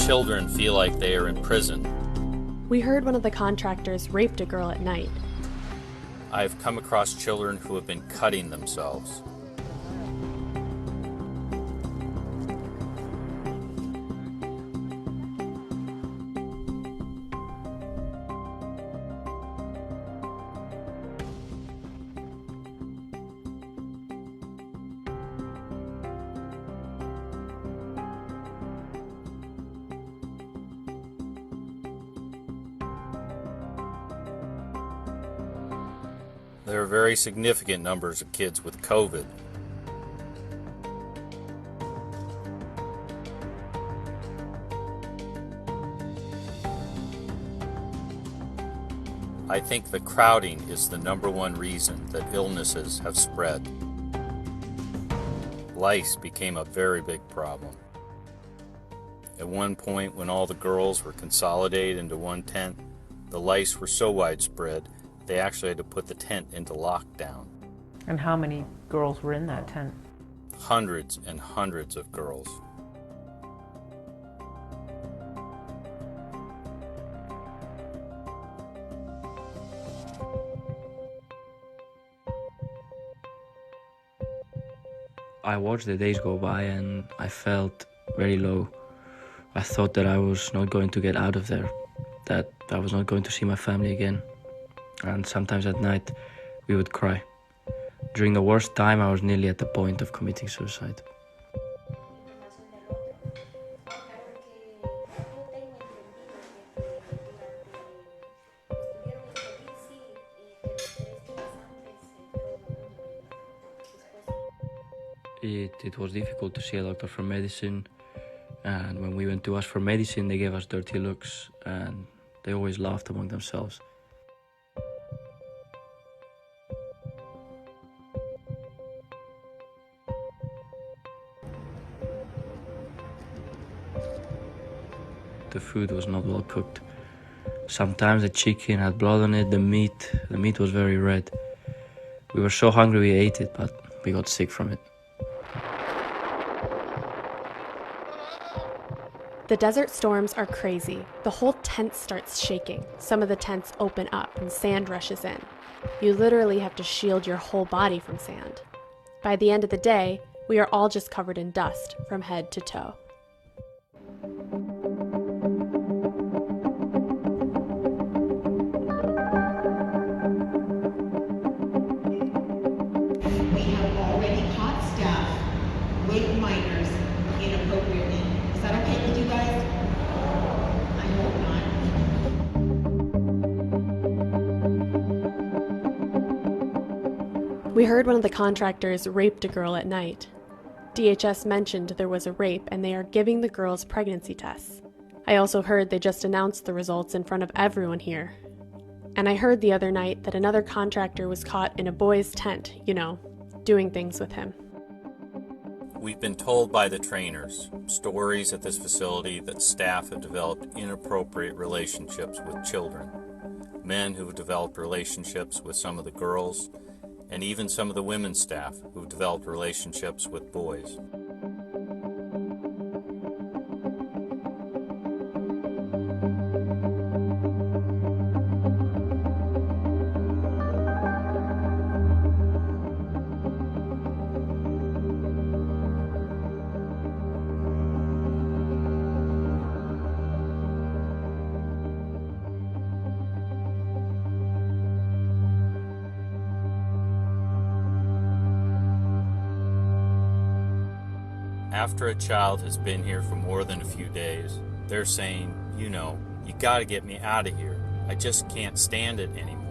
children feel like they are in prison. We heard one of the contractors raped a girl at night. I've come across children who have been cutting themselves. There are very significant numbers of kids with COVID. I think the crowding is the #1 reason that illnesses have spread. Lice became a very big problem. At one point, when all the girls were consolidated into one tent, the lice were so widespread they actually had to put the tent into lockdown. And how many girls were in that tent? Hundreds and hundreds of girls. I watched the days go by and I felt very low. I thought that I was not going to get out of there, that I was not going to see my family again. And sometimes at night we would cry. During the worst time, I was nearly at the point of committing suicide. It was difficult to see a doctor for medicine, and when we went to ask for medicine, they gave us dirty looks, and they always laughed among themselves. The food was not well cooked. Sometimes the chicken had blood on it, the meat was very red. We were so hungry we ate it, but we got sick from it. The desert storms are crazy. The whole tent starts shaking. Some of the tents open up and sand rushes in. You literally have to shield your whole body from sand. By the end of the day, we are all just covered in dust from head to toe. We have already caught staff with minors inappropriately. Is that okay with you guys? I hope We heard one of the contractors raped a girl at night. DHS mentioned there was a rape and they are giving the girls pregnancy tests. I also heard they just announced the results in front of everyone here. And I heard the other night that another contractor was caught in a boy's tent, doing things with him. We've been told by the trainers stories at this facility that staff have developed inappropriate relationships with children, men who have developed relationships with some of the girls, and even some of the women's staff who've developed relationships with boys. After a child has been here for more than a few days, they're saying, you gotta get me out of here. I just can't stand it anymore.